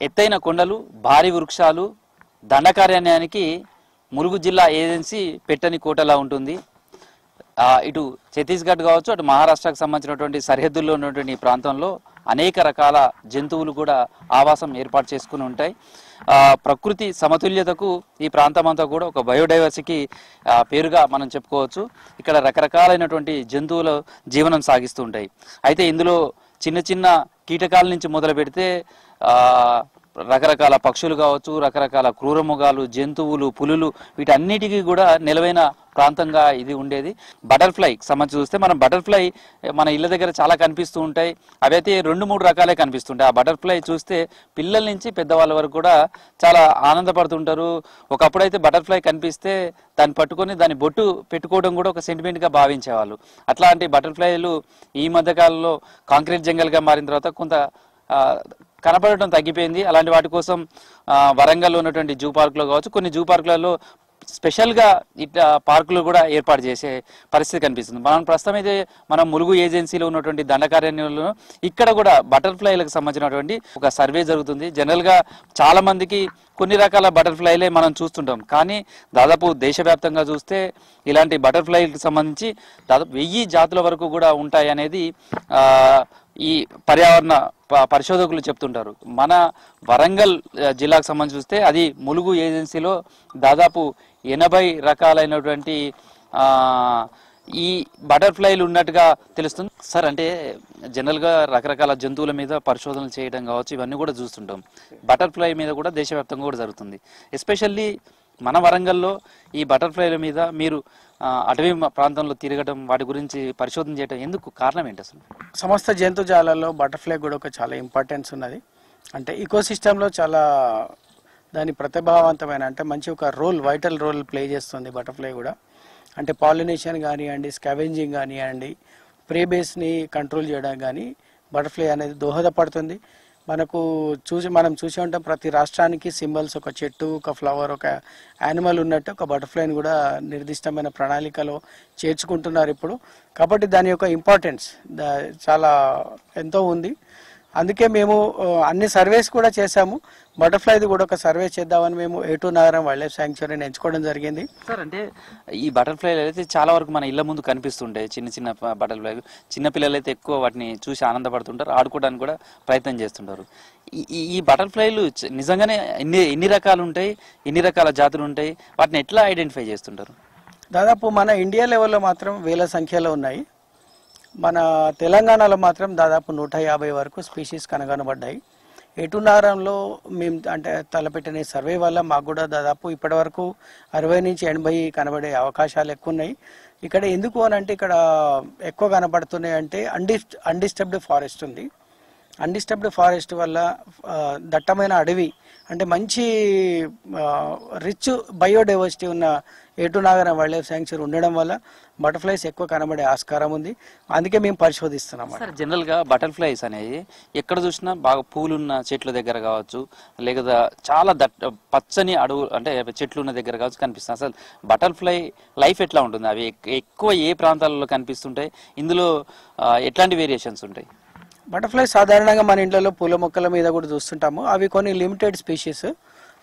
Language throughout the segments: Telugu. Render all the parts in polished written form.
ఎత్తైన కొండలు, భారీ వృక్షాలు, దండకారణ్యానికి ములుగు జిల్లా ఏజెన్సీ పెట్టని కోటలా ఉంటుంది. ఇటు ఛత్తీస్గఢ్ కావచ్చు, అటు మహారాష్ట్రకు సంబంధించినటువంటి సరిహద్దుల్లో ఉన్నటువంటి ఈ ప్రాంతంలో అనేక రకాల జంతువులు కూడా ఆవాసం ఏర్పాటు చేసుకుని ఉంటాయి. ప్రకృతి సమతుల్యతకు ఈ ప్రాంతం అంతా కూడా ఒక బయోడైవర్సిటీకి పేరుగా మనం చెప్పుకోవచ్చు. ఇక్కడ రకరకాలైనటువంటి జంతువులు జీవనం సాగిస్తూ ఉంటాయి. అయితే ఇందులో చిన్న చిన్న కీటకాల నుంచి మొదలు పెడితే రకరకాల పక్షులు కావచ్చు, రకరకాల క్రూరమృగాలు, జంతువులు, పులులు, వీటన్నిటికీ కూడా నిలవైన ప్రాంతంగా ఇది ఉండేది. బటర్ఫ్లై సంబంధించి చూస్తే మనం బటర్ఫ్లై మన ఇళ్ళ దగ్గర చాలా కనిపిస్తూ ఉంటాయి. అవైతే 2-3 రకాలే కనిపిస్తుంటాయి. ఆ బటర్ఫ్లై చూస్తే పిల్లల నుంచి పెద్దవాళ్ళ వరకు కూడా చాలా ఆనందపడుతుంటారు. ఒకప్పుడైతే బటర్ఫ్లై కనిపిస్తే దాన్ని పట్టుకొని దాన్ని బొట్టు పెట్టుకోవడం కూడా ఒక సెంటిమెంట్గా భావించేవాళ్ళు. అట్లాంటి బటర్ఫ్లైలు ఈ మధ్యకాలంలో కాంక్రీట్ జంగల్గా మారిన తర్వాత కొంత కనపడటం తగ్గిపోయింది. అలాంటి వాటి కోసం వరంగల్లో ఉన్నటువంటి జూ పార్కులో కావచ్చు, కొన్ని జూ పార్కులలో స్పెషల్గా ఇట్లా పార్కులు కూడా ఏర్పాటు చేసే పరిస్థితి కనిపిస్తుంది. ప్రస్తుతం అయితే మనం ములుగు ఏజెన్సీలో ఉన్నటువంటి దండకారణ్యంలో ఇక్కడ కూడా బటర్ఫ్లైలకు సంబంధించినటువంటి ఒక సర్వే జరుగుతుంది. జనరల్గా చాలా మందికి కొన్ని రకాల బటర్ఫ్లైలే మనం చూస్తుంటాం, కానీ దాదాపు దేశవ్యాప్తంగా చూస్తే ఇలాంటి బటర్ఫ్లైలకు సంబంధించి దాదాపు 1000 జాతుల వరకు కూడా ఉంటాయి అనేది ఈ పర్యావరణ పరిశోధకులు చెప్తుంటారు. మన వరంగల్ జిల్లాకు సంబంధించి చూస్తే అది ములుగు ఏజెన్సీలో దాదాపు 80 రకాలైనటువంటి ఈ బటర్ఫ్లైలు ఉన్నట్టుగా తెలుస్తుంది. సార్, అంటే జనరల్గా రకరకాల జంతువుల మీద పరిశోధనలు చేయడం కావచ్చు, ఇవన్నీ కూడా చూస్తుంటాం. బటర్ఫ్లై మీద కూడా దేశవ్యాప్తంగా కూడా జరుగుతుంది. ఎస్పెషల్లీ మన వరంగల్లో ఈ బటర్ఫ్లైల మీద మీరు అటవీ ప్రాంతంలో తిరగడం, వాటి గురించి పరిశోధన చేయడం ఎందుకు కారణం ఏంటి అసలు? సమస్త జంతుజాలాల్లో బటర్ఫ్లై కూడా ఒక చాలా ఇంపార్టెన్స్ ఉన్నది. అంటే ఈకోసిస్టంలో చాలా దాని ప్రతిభావంతమైన అంటే మంచి ఒక వైటల్ రోల్ ప్లే చేస్తుంది బటర్ఫ్లై కూడా. అంటే పాలినేషన్ కానివ్వండి, స్కావెంజింగ్ కానివ్వండి, ప్రే బేస్ని కంట్రోల్ చేయడం కానీ బటర్ఫ్లై అనేది దోహదపడుతుంది. మనం చూసి ఉంటాం, ప్రతి రాష్ట్రానికి సింబల్స్, ఒక చెట్టు, ఒక ఫ్లవర్, ఒక యానిమల్ ఉన్నట్టు ఒక బటర్ఫ్లైని కూడా నిర్దిష్టమైన ప్రణాళికలో చేర్చుకుంటున్నారు ఇప్పుడు. కాబట్టి దాని యొక్క ఇంపార్టెన్స్ చాలా ఎంతో ఉంది. అందుకే మేము అన్ని సర్వేస్ కూడా చేశాము. బటర్ఫ్లైది కూడా ఒక సర్వే చేద్దామని మేము ఏటూరు నాగరం వైల్డ్ లైఫ్ శాంక్చురీని ఎంచుకోవడం జరిగింది. సార్, అంటే ఈ బటర్ఫ్లైలు అయితే చాలా వరకు మన ఇళ్ల ముందు కనిపిస్తుంటాయి. చిన్న చిన్న బటర్ఫ్లైలు, చిన్నపిల్లలు అయితే ఎక్కువ వాటిని చూసి ఆనందపడుతుంటారు, ఆడుకోవడానికి కూడా ప్రయత్నం చేస్తుంటారు. ఈ బటర్ఫ్లైలు నిజంగానే ఎన్ని రకాలు ఉంటాయి, ఎన్ని రకాల జాతులు ఉంటాయి, వాటిని ఎట్లా ఐడెంటిఫై చేస్తుంటారు? దాదాపు మన ఇండియా లెవెల్లో మాత్రం వేల సంఖ్యలో ఉన్నాయి. మన తెలంగాణలో మాత్రం దాదాపు 150 వరకు స్పీషీస్ కనుగొనబడ్డాయి. ఏటూరు నగరంలో మేము అంటే తలపెట్టిన సర్వే వల్ల మాకు కూడా దాదాపు ఇప్పటి వరకు 60 నుంచి 80 కనబడే అవకాశాలు ఎక్కువ ఉన్నాయి. ఇక్కడ ఎందుకు అని అంటే ఇక్కడ ఎక్కువ కనబడుతున్నాయి అంటే అన్డిస్టర్బ్డ్ ఫారెస్ట్ ఉంది. అన్డిస్టర్బ్డ్ ఫారెస్ట్ వల్ల దట్టమైన అడవి అంటే మంచి రిచ్ బయోడైవర్సిటీ ఉన్న ఏటూరు నాగరం వైల్డ్ లైఫ్ శాంక్చురీ ఉండడం వల్ల బటర్ఫ్లైస్ ఎక్కువ కనబడే ఆస్కారం ఉంది. అందుకే మేము పరిశోధిస్తున్నాం. సార్, జనరల్గా బటర్ఫ్లైస్ అనేవి ఎక్కడ చూసినా బాగా పూలున్న చెట్ల దగ్గర కావచ్చు, లేదా చాలా పచ్చని అడవు అంటే చెట్లు ఉన్న దగ్గర కావచ్చు కనిపిస్తుంది. అసలు బటర్ఫ్లై లైఫ్ ఎట్లా ఉంటుంది? అవి ఎక్కువ ఏ ప్రాంతాలలో కనిపిస్తుంటాయి? ఇందులో ఎట్లాంటి వేరియేషన్స్ ఉంటాయి? బటర్ఫ్లై సాధారణంగా మన ఇంట్లో పూల మొక్కల మీద కూడా చూస్తుంటాము. అవి కొన్ని లిమిటెడ్ స్పీషీస్.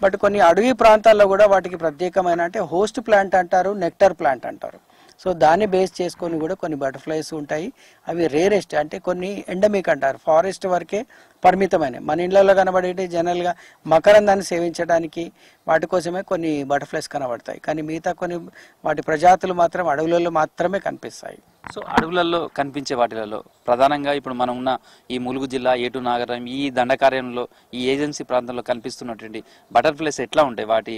బట్ కొన్ని అడవి ప్రాంతాల్లో కూడా వాటికి ప్రత్యేకమైన అంటే హోస్ట్ ప్లాంట్ అంటారు, నెక్టర్ ప్లాంట్ అంటారు. సో దాన్ని బేస్ చేసుకొని కూడా కొన్ని బటర్ఫ్లైస్ ఉంటాయి. అవి రేరెస్ట్ అంటే కొన్ని ఎండమిక్ అంటారు, ఫారెస్ట్ వరకే పరిమితమైన. మన ఇళ్లలో కనబడేటి జనరల్గా మకరందాన్ని సేవించడానికి వాటి కోసమే కొన్ని బటర్ఫ్లైస్ కనబడతాయి. కానీ మిగతా కొన్ని వాటి ప్రజాతులు మాత్రం అడవులలో మాత్రమే కనిపిస్తాయి. సో అడవులలో కనిపించే వాటిలలో ప్రధానంగా ఇప్పుడు మనం ఉన్న ఈ ములుగు జిల్లా ఏటూరు నాగరం ఈ దండకార్యంలో ఈ ఏజెన్సీ ప్రాంతంలో కనిపిస్తున్నటువంటి బటర్ఫ్లైస్ ఎట్లా ఉంటాయి? వాటి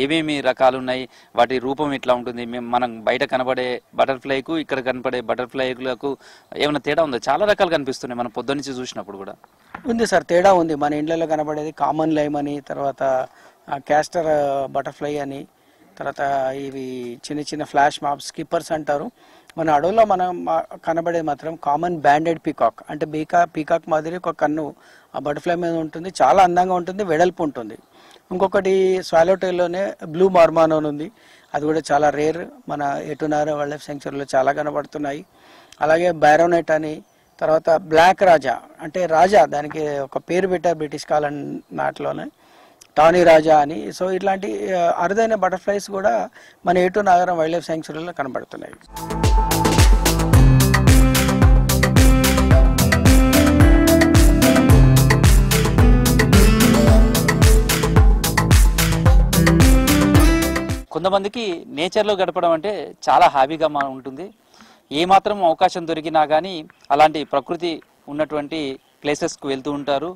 ఏమేమి రకాలు ఉన్నాయి? వాటి రూపం ఎట్లా ఉంటుంది? మనం బయట కనబడే బటర్ఫ్లైకు ఇక్కడ కనపడే బటర్ఫ్లైలకు ఏమైనా తేడా ఉందా? చాలా రకాలు కనిపిస్తున్నాయి మనం పొద్దు నుంచి చూసినప్పుడు కూడా. ఉంది సార్, తేడా ఉంది. మన ఇండ్లలో కనబడేది కామన్ లైమ్ అని, తర్వాత క్యాస్టర్ బటర్ఫ్లై అని, తర్వాత ఇవి చిన్న చిన్న ఫ్లాష్ మాప్స్, స్కిప్పర్స్ అంటారు. మన అడవుల్లో మనం కనబడే మాత్రం కామన్ బ్యాండెడ్ పీకాక్ అంటే పీకాక్ మాదిరి ఒక కన్ను ఆ బటర్ఫ్లై మీద ఉంటుంది. చాలా అందంగా ఉంటుంది, వెడల్పు ఉంటుంది. ఇంకొకటి స్వాలోటైల్లోనే బ్లూ మార్మాన్ అని ఉంది. అది కూడా చాలా రేర్. మన ఏటూరు నాగరం వైల్డ్ లైఫ్ శాంక్చురీలో చాలా కనబడుతున్నాయి. అలాగే బ్యారోనెట్ అని, తర్వాత బ్లాక్ రాజా అంటే రాజా, దానికి ఒక పేరు పెట్టారు బ్రిటిష్ కాలం నాటిలోనే, టానీ రాజా అని. సో ఇట్లాంటి అరుదైన బటర్ఫ్లైస్ కూడా మన ఏటూరు నాగారం వైల్డ్ లైఫ్ శాంక్చురీలో కనబడుతున్నాయి. కొంతమందికి నేచర్లో గడపడం అంటే చాలా హాబీగా ఉంటుంది. ఏమాత్రం అవకాశం దొరికినా కానీ అలాంటి ప్రకృతి ఉన్నటువంటి ప్లేసెస్కు వెళ్తూ ఉంటారు.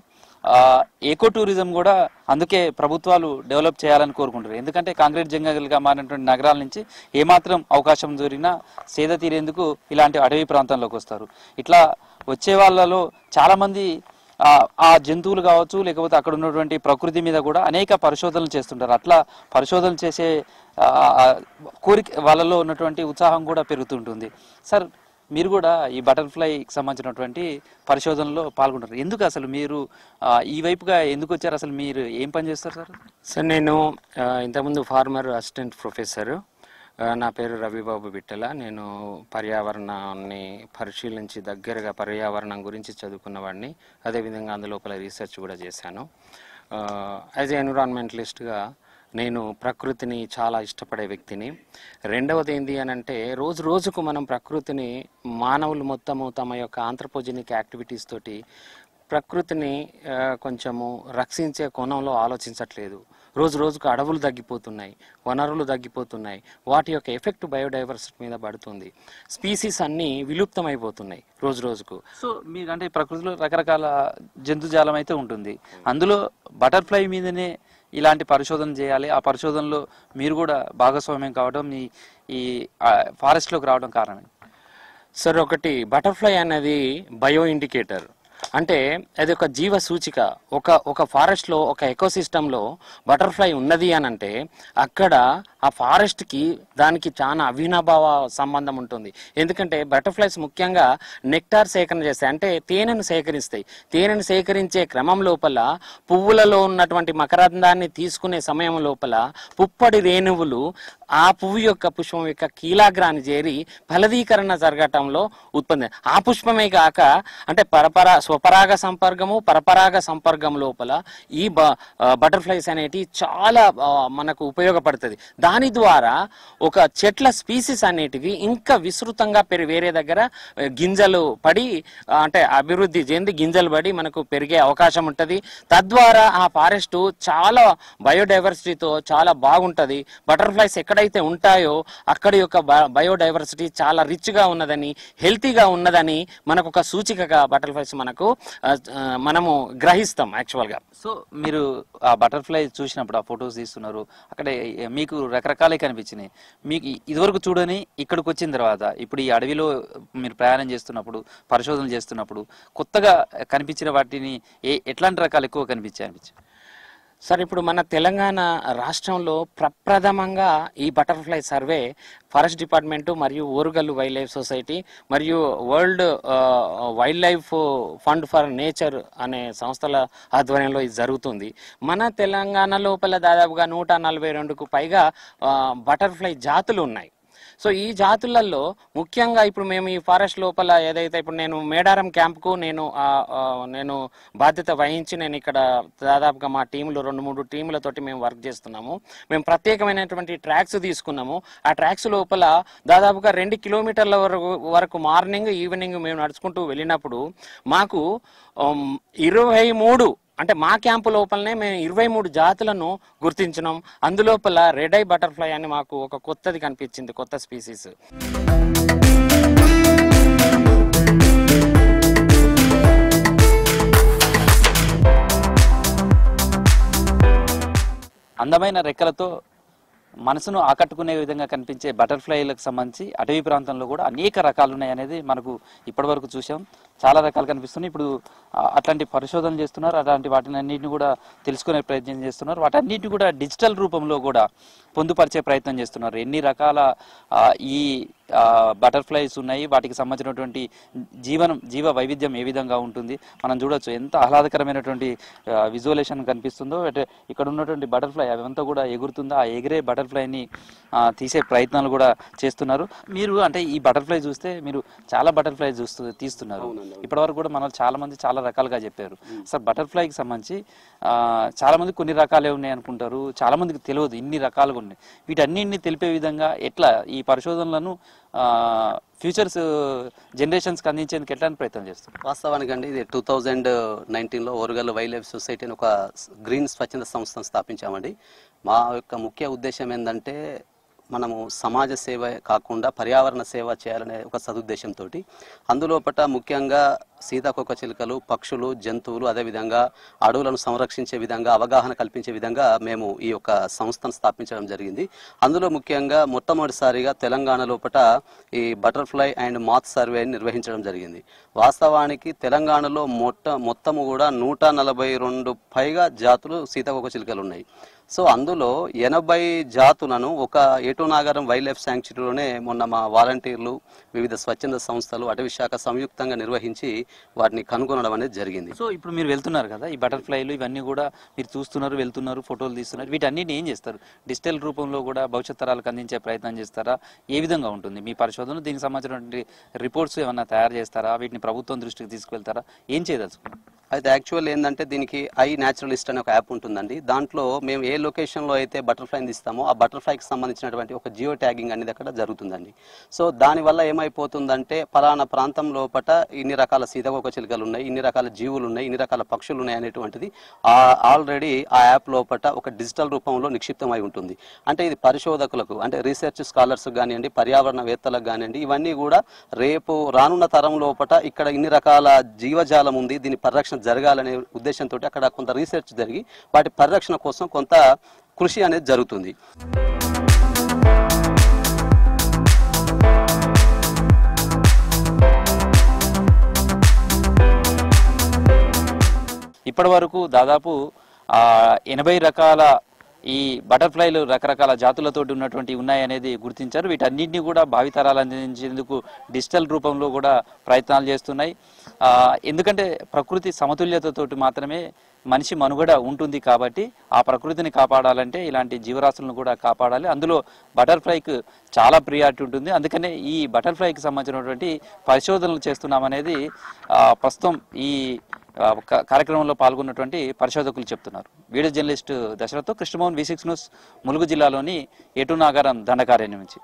ఎకో టూరిజం కూడా అందుకే ప్రభుత్వాలు డెవలప్ చేయాలని కోరుకుంటారు. ఎందుకంటే కాంక్రీట్ జంగల్గా మారినటువంటి నగరాల నుంచి ఏమాత్రం అవకాశం దొరికినా సేద తీరేందుకు ఇలాంటి అడవి ప్రాంతంలోకి వస్తారు. ఇట్లా వచ్చే వాళ్ళలో చాలామంది ఆ జంతువులు కావచ్చు, లేకపోతే అక్కడ ఉన్నటువంటి ప్రకృతి మీద కూడా అనేక పరిశోధనలు చేస్తుంటారు. అట్లా పరిశోధనలు చేసే కోరిక వాళ్ళలో ఉన్నటువంటి ఉత్సాహం కూడా పెరుగుతుంటుంది. సార్, మీరు కూడా ఈ బటర్ఫ్లైకి సంబంధించినటువంటి పరిశోధనలో పాల్గొంటారు. ఎందుకు అసలు మీరు ఈ వైపుగా ఎందుకు వచ్చారు? అసలు మీరు ఏం పని చేస్తారు సార్? సార్, నేను ఇంతకుముందు ఫార్మర్ అసిస్టెంట్ ప్రొఫెసర్. నా పేరు రవిబాబు బిట్టల. నేను పర్యావరణాన్ని పరిశీలించి దగ్గరగా పర్యావరణం గురించి చదువుకున్నవాడిని. అదేవిధంగా అందులోపల రీసెర్చ్ కూడా చేశాను. యాజ్ ఏ ఎన్విరాన్మెంటలిస్ట్గా నేను ప్రకృతిని చాలా ఇష్టపడే వ్యక్తిని. రెండవది ఏంటి అని అంటే, రోజు రోజుకు మనం ప్రకృతిని, మానవులు మొత్తము తమ యొక్క ఆంథ్రోపోజెనిక్ యాక్టివిటీస్ తోటి ప్రకృతిని కొంచెము రక్షించే కోణంలో ఆలోచించట్లేదు. రోజు రోజుకు అడవులు తగ్గిపోతున్నాయి, వనరులు తగ్గిపోతున్నాయి. వాటి యొక్క ఎఫెక్ట్ బయోడైవర్సిటీ మీద పడుతుంది. స్పీసీస్ అన్నీ విలుప్తమైపోతున్నాయి రోజు రోజుకు. సో మీరు అంటే ప్రకృతిలో రకరకాల జంతుజాలం అయితే ఉంటుంది, అందులో బటర్ఫ్లై మీదనే ఇలాంటి పరిశోధన చేయాలి. ఆ పరిశోధనలో మీరు కూడా భాగస్వామ్యం కావడం, ఈ ఫారెస్ట్లోకి రావడం కారణం? సార్, ఒకటి బటర్ఫ్లై అనేది బయో ఇండికేటర్. అంటే అది ఒక జీవ సూచిక. ఒక ఫారెస్ట్లో, ఒక ఎకోసిస్టంలో బటర్ఫ్లై ఉన్నది అని అంటే అక్కడ ఆ ఫారెస్ట్కి దానికి చాలా అవినాభావ సంబంధం ఉంటుంది. ఎందుకంటే బటర్ఫ్లైస్ ముఖ్యంగా నెక్టార్ సేకరణ చేస్తాయి, అంటే తేనెను సేకరిస్తాయి. తేనెను సేకరించే క్రమం లోపల పువ్వులలో ఉన్నటువంటి మకరందాన్ని తీసుకునే సమయం లోపల పుప్పడి రేణువులు ఆ పువ్వు యొక్క పుష్పం యొక్క కీలాగ్రాన్ని చేరి ఫలదీకరణ జరగటంలో ఉత్పత్తి. ఆ పుష్పమే కాక అంటే స్వపరాగ సంపర్కము, పరపరాగ సంపర్కం లోపల ఈ బటర్ఫ్లైస్ అనేటి చాలా మనకు ఉపయోగపడుతుంది. దాని ద్వారా ఒక చెట్ల స్పీసీస్ అనేటివి ఇంకా విస్తృతంగా వేరే దగ్గర గింజలు పడి, అంటే అభివృద్ధి చెంది గింజలు పడి మనకు పెరిగే అవకాశం ఉంటుంది. తద్వారా ఆ ఫారెస్ట్ చాలా బయోడైవర్సిటీతో చాలా బాగుంటుంది. బటర్ఫ్లైస్ ఎక్కడైతే ఉంటాయో అక్కడి యొక్క బయోడైవర్సిటీ చాలా రిచ్గా ఉన్నదని, హెల్తీగా ఉన్నదని మనకు ఒక సూచికగా బటర్ఫ్లైస్ మనము గ్రహిస్తాం యాక్చువల్గా. సో మీరు ఆ బటర్ఫ్లై చూసినప్పుడు, ఆ ఫొటోస్ తీస్తున్నారు, అక్కడ మీకు రకరకాలే కనిపించినాయి. మీకు ఇదివరకు చూడని ఇక్కడికి వచ్చిన తర్వాత, ఇప్పుడు ఈ అడవిలో మీరు ప్రయాణం చేస్తున్నప్పుడు, పరిశోధనలు చేస్తున్నప్పుడు కొత్తగా కనిపించిన వాటిని ఎట్లాంటి రకాలు ఎక్కువ కనిపించాయి? సార్, ఇప్పుడు మన తెలంగాణ రాష్ట్రంలో ప్రప్రథమంగా ఈ బటర్ఫ్లై సర్వే ఫారెస్ట్ డిపార్ట్మెంటు మరియు ఓరుగల్లు వైల్డ్ లైఫ్ సొసైటీ మరియు world wild life fund for nature అనే సంస్థల ఆధ్వర్యంలో ఇది జరుగుతుంది. మన తెలంగాణ లోపల దాదాపుగా 142కు పైగా బటర్ఫ్లై జాతులు ఉన్నాయి. సో ఈ జాతులలో ముఖ్యంగా ఇప్పుడు మేము ఈ ఫారెస్ట్ లోపల ఏదైతే ఇప్పుడు నేను మేడారం క్యాంప్కు నేను బాధ్యత వహించి నేను ఇక్కడ దాదాపుగా మా టీంలో 2-3 టీంలతోటి మేము వర్క్ చేస్తున్నాము. మేము ప్రత్యేకమైనటువంటి ట్రాక్స్ తీసుకున్నాము. ఆ ట్రాక్స్ లోపల దాదాపుగా 2 కిలోమీటర్ల వరకు మార్నింగ్ ఈవినింగ్ మేము నడుచుకుంటూ వెళ్ళినప్పుడు మాకు 23 అంటే మా క్యాంపు లోపలనే మేము 23 జాతులను గుర్తించినాం. అందులోపల రెడ్ ఐ బటర్ఫ్లై అని మాకు ఒక కొత్తది కనిపించింది, కొత్త స్పీసీస్. అందమైన రెక్కలతో మనసును ఆకట్టుకునే విధంగా కనిపించే బటర్ఫ్లైలకు సంబంధించి అటవీ ప్రాంతంలో కూడా అనేక రకాలు ఉన్నాయి అనేది మనకు ఇప్పటివరకు చూసాం. చాలా రకాలు కనిపిస్తున్నాయి. ఇప్పుడు అట్లాంటి పరిశోధనలు చేస్తున్నారు, అట్లాంటి వాటిని అన్నింటిని కూడా తెలుసుకునే ప్రయత్నం చేస్తున్నారు. వాటన్నిటిని కూడా డిజిటల్ రూపంలో కూడా పొందుపరిచే ప్రయత్నం చేస్తున్నారు. ఎన్ని రకాల ఈ బటర్ఫ్లైస్ ఉన్నాయి, వాటికి సంబంధించినటువంటి జీవ వైవిధ్యం ఏ విధంగా ఉంటుంది మనం చూడొచ్చు. ఎంత ఆహ్లాదకరమైనటువంటి విజువలేషన్ కనిపిస్తుందో. ఇక్కడ ఉన్నటువంటి బటర్ఫ్లై అవంతా కూడా ఎగురుతుందో, ఆ ఎగిరే బటర్ఫ్లైని తీసే ప్రయత్నాలు కూడా చేస్తున్నారు. మీరు అంటే ఈ బటర్ఫ్లై చూస్తే మీరు చాలా బటర్ఫ్లై తీస్తున్నారు. ఇప్పటి వరకు కూడా మన చాలా మంది చాలా రకాలుగా చెప్పారు. సార్ బటర్ఫ్లైకి సంబంధించి చాలా మంది కొన్ని రకాలే ఉన్నాయి అనుకుంటారు, చాలా మందికి తెలియదు ఇన్ని రకాలుగా ఉన్నాయి. వీటన్నిటిని తెలిపే విధంగా ఎట్లా ఈ పరిశోధనలను ఫ్యూచర్స్ జనరేషన్స్కి అందించేందుకు ఎట్లాంటి ప్రయత్నం చేస్తారు? వాస్తవానికి అండి ఇది 2019లో ఓరుగల్లు వైల్డ్ లైఫ్ సొసైటీ అని ఒక గ్రీన్ స్వచ్ఛంద సంస్థను స్థాపించామండి. మా యొక్క ముఖ్య ఉద్దేశం ఏంటంటే మనము సమాజ సేవ కాకుండా పర్యావరణ సేవ చేయాలనే ఒక సదుద్దేశంతో అందులోపట ముఖ్యంగా సీతాకోక చిలుకలు, పక్షులు, జంతువులు, అదేవిధంగా అడవులను సంరక్షించే విధంగా అవగాహన కల్పించే విధంగా మేము ఈ యొక్క సంస్థను స్థాపించడం జరిగింది. అందులో ముఖ్యంగా మొట్టమొదటిసారిగా తెలంగాణ లోపట ఈ బటర్ఫ్లై అండ్ మాత్ సర్వేని నిర్వహించడం జరిగింది. వాస్తవానికి తెలంగాణలో మొత్తము కూడా 142 పైగా జాతులు సీతాకోక చిలుకలు ఉన్నాయి. సో అందులో 80 జాతులను ఒక ఏటూనాగారం వైల్డ్ లైఫ్ శాంక్చురీలోనే మొన్న మా వాలంటీర్లు, వివిధ స్వచ్ఛంద సంస్థలు, అటవీ శాఖ సంయుక్తంగా నిర్వహించి వాటిని కనుగొనడం అనేది జరిగింది. సో ఇప్పుడు మీరు వెళ్తున్నారు కదా, ఈ బటర్ఫ్లైలు ఇవన్నీ కూడా మీరు చూస్తున్నారు, వెళ్తున్నారు, ఫోటోలు తీస్తున్నారు, వీటన్నిటిని ఏం చేస్తారు? డిజిటల్ రూపంలో కూడా భవిష్యత్ తరాలకు అందించే ప్రయత్నం చేస్తారా? ఏ విధంగా ఉంటుంది మీ పరిశోధన? దీనికి సంబంధించినటువంటి రిపోర్ట్స్ ఏమన్నా తయారు చేస్తారా? వీటిని ప్రభుత్వం దృష్టికి తీసుకువెళ్తారా? ఏం చేయదలుచుకున్నారు? అయితే యాక్చువల్ ఏంటంటే దీనికి ఐ న్యాచురలిస్ట్ అనే ఒక యాప్ ఉంటుందండి. దాంట్లో మేము ఏ లొకేషన్లో అయితే బటర్ఫ్లైని తీస్తామో ఆ బటర్ఫ్లైకి సంబంధించినటువంటి ఒక జియో ట్యాగింగ్ అనేది అక్కడ జరుగుతుందండి. సో దానివల్ల ఏమైపోతుందంటే పలానా ప్రాంతం లోపట ఇన్ని రకాల సీతాకోక చిలుకలు ఉన్నాయి, ఇన్ని రకాల జీవులు ఉన్నాయి, ఇన్ని రకాల పక్షులు ఉన్నాయి అనేటువంటిది ఆల్రెడీ ఆ యాప్ లోపట ఒక డిజిటల్ రూపంలో నిక్షిప్తమై ఉంటుంది. అంటే ఇది పరిశోధకులకు, అంటే రీసెర్చ్ స్కాలర్స్ కానివ్వండి, పర్యావరణవేత్తలకు కానివ్వండి, ఇవన్నీ కూడా రేపు రానున్న తరం లోపట ఇక్కడ ఇన్ని రకాల జీవజాలం ఉంది, దీని పరిరక్షణ జరగాలనే ఉద్దేశంతో అక్కడ కొంత రీసెర్చ్ జరిగి వాటి పరిరక్షణ కోసం కొంత కృషి అనేది జరుగుతుంది. ఇప్పటి వరకు దాదాపు 80 రకాల ఈ బటర్ఫ్లైలు రకరకాల జాతులతోటి ఉన్నటువంటి ఉన్నాయనేది గుర్తించారు. వీటన్నింటినీ కూడా భావితరాలు అందించేందుకు డిజిటల్ రూపంలో కూడా ప్రయత్నాలు చేస్తున్నాయి. ఎందుకంటే ప్రకృతి సమతుల్యతతోటి మాత్రమే మనిషి మనుగడ ఉంటుంది కాబట్టి ఆ ప్రకృతిని కాపాడాలంటే ఇలాంటి జీవరాశులను కూడా కాపాడాలి. అందులో బటర్ఫ్లైకి చాలా ప్రియారిటీ ఉంటుంది. అందుకనే ఈ బటర్ఫ్లైకి సంబంధించినటువంటి పరిశోధనలు చేస్తున్నామనేది ప్రస్తుతం ఈ కార్యక్రమంలో పాల్గొన్నటువంటి పరిశోధకులు చెప్తున్నారు. వీడియో జర్నలిస్ట్ దశరథ్తో కృష్ణమోహన్, V6 న్యూస్, ములుగు జిల్లాలోని ఏటూనాగారం దండకారణ్యం నుంచి.